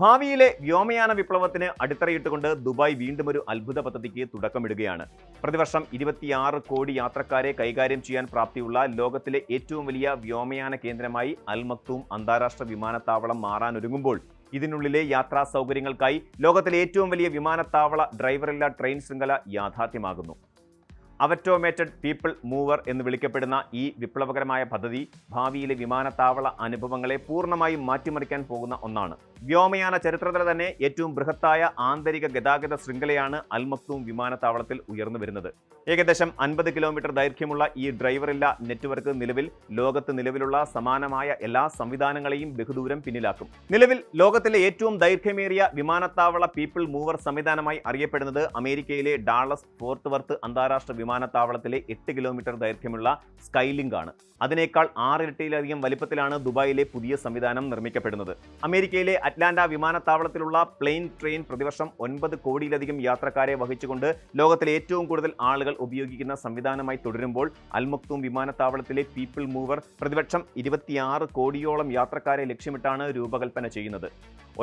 ഭാവിയിലെ വ്യോമയാന വിപ്ലവത്തിന് അടിത്തറയിട്ടുകൊണ്ട് ദുബായ് വീണ്ടും ഒരു അത്ഭുത പദ്ധതിക്ക് തുടക്കമിടുകയാണ്. പ്രതിവർഷം 26 കോടി യാത്രക്കാരെ കൈകാര്യം ചെയ്യാൻ പ്രാപ്തിയുള്ള ലോകത്തിലെ ഏറ്റവും വലിയ വ്യോമയാന കേന്ദ്രമായി അൽ മക്തൂം അന്താരാഷ്ട്ര വിമാനത്താവളം മാറാനൊരുങ്ങുമ്പോൾ ഇതിനുള്ളിലെ യാത്രാ സൗകര്യങ്ങൾക്കായി ലോകത്തിലെ ഏറ്റവും വലിയ വിമാനത്താവള ഡ്രൈവറില്ല ട്രെയിൻ ശൃംഖല യാഥാർത്ഥ്യമാകുന്നു. അവറ്റോമേറ്റഡ് പീപ്പിൾ മൂവർ എന്ന് വിളിക്കപ്പെടുന്ന ഈ വിപ്ലവകരമായ പദ്ധതി ഭാവിയിലെ വിമാനത്താവള അനുഭവങ്ങളെ പൂർണ്ണമായും മാറ്റിമറിക്കാൻ പോകുന്ന ഒന്നാണ്. വ്യോമയാന ചരിത്രത്തിലെ തന്നെ ഏറ്റവും ബൃഹത്തായ ആന്തരിക ഗതാഗത ശൃംഖലയാണ് അൽ മക്തൂം വിമാനത്താവളത്തിൽ ഉയർന്നു വരുന്നത്. ഏകദേശം 50 കിലോമീറ്റർ ദൈർഘ്യമുള്ള ഈ ഡ്രൈവറില്ല നെറ്റ്വർക്ക് ലോകത്ത് നിലവിലുള്ള സമാനമായ എല്ലാ സംവിധാനങ്ങളെയും ബഹുദൂരം പിന്നിലാക്കും. നിലവിൽ ലോകത്തിലെ ഏറ്റവും ദൈർഘ്യമേറിയ വിമാനത്താവള പീപ്പിൾ മൂവർ സംവിധാനമായി അറിയപ്പെടുന്നത് അമേരിക്കയിലെ ഡാളസ് ഫോർട്ട് വർത്ത് അന്താരാഷ്ട്ര വിമാനത്താവളത്തിലെ 8 കിലോമീറ്റർ ദൈർഘ്യമുള്ള സ്കൈലിങ്ക് ആണ്. അതിനേക്കാൾ 6 ഇരട്ടിയിലധികം വലിപ്പത്തിലാണ് ദുബായിലെ പുതിയ സംവിധാനം നിർമ്മിക്കപ്പെടുന്നത്. അമേരിക്കയിലെ അറ്റ്ലാന്റ വിമാനത്താവളത്തിലുള്ള പ്ലെയിൻ ട്രെയിൻ പ്രതിവർഷം 9 കോടിയിലധികം യാത്രക്കാരെ വഹിച്ചുകൊണ്ട് ലോകത്തിലെ ഏറ്റവും കൂടുതൽ ആളുകൾ ഉപയോഗിക്കുന്ന സംവിധാനമായി തുടരുമ്പോൾ അൽ മക്തൂം വിമാനത്താവളത്തിലെ പീപ്പിൾ മൂവർ പ്രതിവർഷം 26 കോടിയോളം യാത്രക്കാരെ ലക്ഷ്യമിട്ടാണ് രൂപകൽപ്പന ചെയ്യുന്നത്.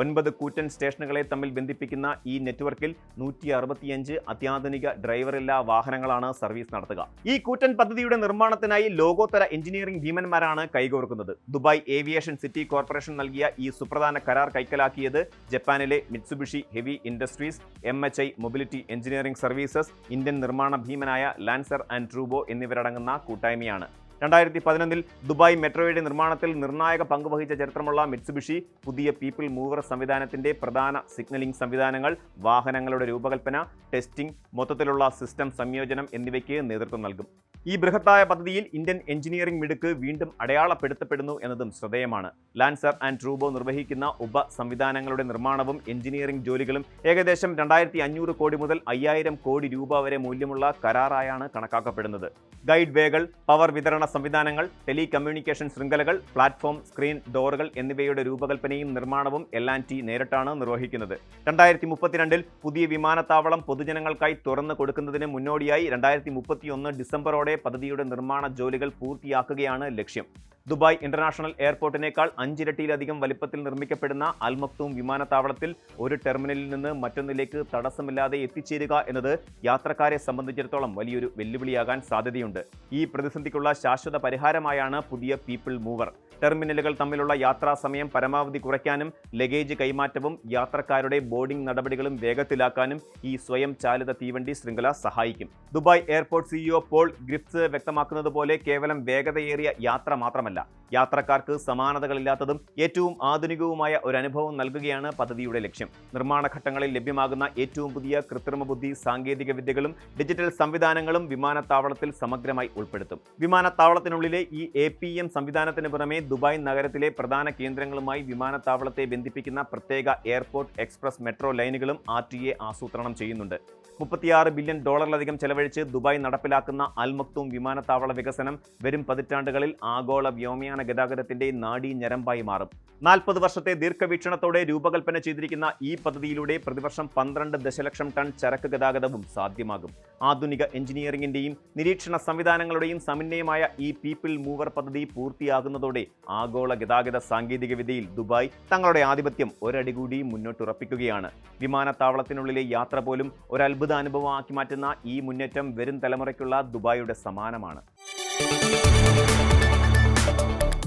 9 കൂറ്റൻ സ്റ്റേഷനുകളെ തമ്മിൽ ബന്ധിപ്പിക്കുന്ന ഈ നെറ്റ്വർക്കിൽ 165 അത്യാധുനിക ഡ്രൈവറില്ല വാഹനങ്ങളാണ് സർവീസ് നടത്തുക. ഈ കൂറ്റൻ പദ്ധതിയുടെ നിർമ്മാണത്തിനായി ലോകോത്തര എഞ്ചിനീയറിംഗ് ഭീമന്മാരാണ് കൈകോർക്കുന്നത്. ദുബായ് ഏവിയേഷൻ സിറ്റി കോർപ്പറേഷൻ നൽകിയ ഈ സുപ്രധാന കരാർ കൈക്കലാക്കിയത് ജപ്പാനിലെ Mitsubishi Heavy Industries, MHI mobility engineering services, Indian നിർമ്മാണ ഭീമനായ ലാൻസർ ആൻഡ് ട്രൂബോ എന്നിവരടങ്ങുന്ന കൂട്ടായ്മയാണ്. 2011 ദുബായ് മെട്രോയുടെ നിർമ്മാണത്തിൽ നിർണായക പങ്കുവഹിച്ച ചരിത്രമുള്ള മിത്സുബിഷി പുതിയ പീപ്പിൾ മൂവർ സംവിധാനത്തിന്റെ പ്രധാന സിഗ്നലിംഗ് സംവിധാനങ്ങൾ, വാഹനങ്ങളുടെ രൂപകൽപ്പന, ടെസ്റ്റിംഗ്, മൊത്തത്തിലുള്ള സിസ്റ്റം സംയോജനം എന്നിവയ്ക്ക് നേതൃത്വം നൽകും. ഈ ബൃഹത്തായ പദ്ധതിയിൽ ഇന്ത്യൻ എഞ്ചിനീയറിംഗ് മിടുക്ക് വീണ്ടും അടയാളപ്പെടുത്തപ്പെടുന്നു എന്നതും ശ്രദ്ധേയമാണ്. ലാൻസർ ആൻഡ് ട്രൂബോ നിർവഹിക്കുന്ന ഉപ സംവിധാനങ്ങളുടെ നിർമ്മാണവും എഞ്ചിനീയറിംഗ് ജോലികളും ഏകദേശം 2500 കോടി മുതൽ 5000 കോടി രൂപ വരെ മൂല്യമുള്ള കരാറായാണ് കണക്കാക്കപ്പെടുന്നത്. ഗൈഡ് വേകൾ, പവർ വിതരണ സംവിധാനങ്ങൾ, ടെലികമ്മ്യൂണിക്കേഷൻ ശൃംഖലകൾ, പ്ലാറ്റ്ഫോം, സ്ക്രീൻ ഡോറുകൾ എന്നിവയുടെ രൂപകൽപ്പനയും നിർമ്മാണവും L&T നേരിട്ടാണ് നിർവഹിക്കുന്നത്. 2032 പുതിയ വിമാനത്താവളം പൊതുജനങ്ങൾക്കായി തുറന്നു കൊടുക്കുന്നതിന് മുന്നോടിയായി 2031 ഡിസംബറോടെ പദ്ധതിയുടെ നിർമ്മാണ ജോലികൾ പൂർത്തിയാക്കുകയാണ് ലക്ഷ്യം. ദുബായ് ഇന്റർനാഷണൽ എയർപോർട്ടിനേക്കാൾ 5 ഇരട്ടിയിലധികം വലിപ്പത്തിൽ നിർമ്മിക്കപ്പെടുന്ന അൽ മക്തൂം വിമാനത്താവളത്തിൽ ഒരു ടെർമിനലിൽ നിന്ന് മറ്റൊന്നിലേക്ക് തടസ്സമില്ലാതെ എത്തിച്ചേരുക എന്നത് യാത്രക്കാരെ സംബന്ധിച്ചിടത്തോളം വലിയൊരു വെല്ലുവിളിയാകാൻ സാധ്യതയുണ്ട്. ഈ പ്രതിസന്ധിക്കുള്ള ശാശ്വത പരിഹാരമായാണ് പുതിയ പീപ്പിൾ മൂവർ. ടെർമിനലുകൾ തമ്മിലുള്ള യാത്രാ സമയം പരമാവധി കുറയ്ക്കാനും ലഗേജ് കൈമാറ്റവും യാത്രക്കാരുടെ ബോർഡിംഗ് നടപടികളും വേഗത്തിലാക്കാനും ഈ സ്വയം ചാലിത തീവണ്ടി ശൃംഖല സഹായിക്കും. ദുബായ് എയർപോർട്ട് CEO പോൾ ഗ്രിഫ്റ്റ്സ് വ്യക്തമാക്കുന്നത് പോലെ കേവലം വേഗതയേറിയ യാത്ര മാത്രമല്ല, യാത്രക്കാർക്ക് സമാനതകളില്ലാത്തതും ഏറ്റവും ആധുനികവുമായ ഒരു അനുഭവം നൽകുകയാണ് പദ്ധതിയുടെ ലക്ഷ്യം. നിർമ്മാണ ഘട്ടങ്ങളിൽ ലഭ്യമാകുന്ന ഏറ്റവും പുതിയ കൃത്രിമ ബുദ്ധി സാങ്കേതിക വിദ്യകളും ഡിജിറ്റൽ സംവിധാനങ്ങളും വിമാനത്താവളത്തിൽ സമഗ്രമായി ഉൾപ്പെടുത്തും. വിമാനത്താവളത്തിനുള്ളിലെ ഈ APM സംവിധാനത്തിന് പുറമെ ദുബായ് നഗരത്തിലെ പ്രധാന കേന്ദ്രങ്ങളുമായി വിമാനത്താവളത്തെ ബന്ധിപ്പിക്കുന്ന പ്രത്യേക എയർപോർട്ട് എക്സ്പ്രസ് മെട്രോ ലൈനുകളും RTA ആസൂത്രണം ചെയ്യുന്നുണ്ട്. $36 ബില്യൺ ചെലവഴിച്ച് ദുബായ് നടപ്പിലാക്കുന്ന അൽ മക്തൂം വിമാനത്താവള വികസനം വരും പതിറ്റാണ്ടുകളിൽ ആഗോള വ്യോമയാന ഗതാഗതത്തിന്റെ നാഡീ ഞരമ്പായി മാറും. 40 വർഷത്തെ ദീർഘവീക്ഷണത്തോടെ രൂപകൽപ്പന ചെയ്തിരിക്കുന്ന ഈ പദ്ധതിയിലൂടെ പ്രതിവർഷം 12 ദശലക്ഷം ടൺ ചരക്ക് ഗതാഗതവും സാധ്യമാകും. ആധുനിക എഞ്ചിനീയറിംഗിന്റെയും നിരീക്ഷണ സംവിധാനങ്ങളുടെയും സമന്വയമായ ഈ പീപ്പിൾ മൂവർ പദ്ധതി പൂർത്തിയാകുന്നതോടെ ആഗോള ഗതാഗത സാങ്കേതിക വിദ്യയിൽ ദുബായ് തങ്ങളുടെ ആധിപത്യം ഒരടി കൂടി മുന്നോട്ടുറപ്പിക്കുകയാണ്. വിമാനത്താവളത്തിനുള്ളിലെ യാത്ര പോലും ഒരു അത്ഭുത അനുഭവമാക്കി മാറ്റുന്ന ഈ മുന്നേറ്റം വരും തലമുറയ്ക്കുള്ള ദുബായിയുടെ സമ്മാനമാണ്.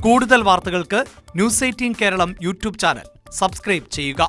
കൂടുതൽ വാർത്തകൾക്ക് News 18 Keralam YouTube channel subscribe ചെയ്യുക.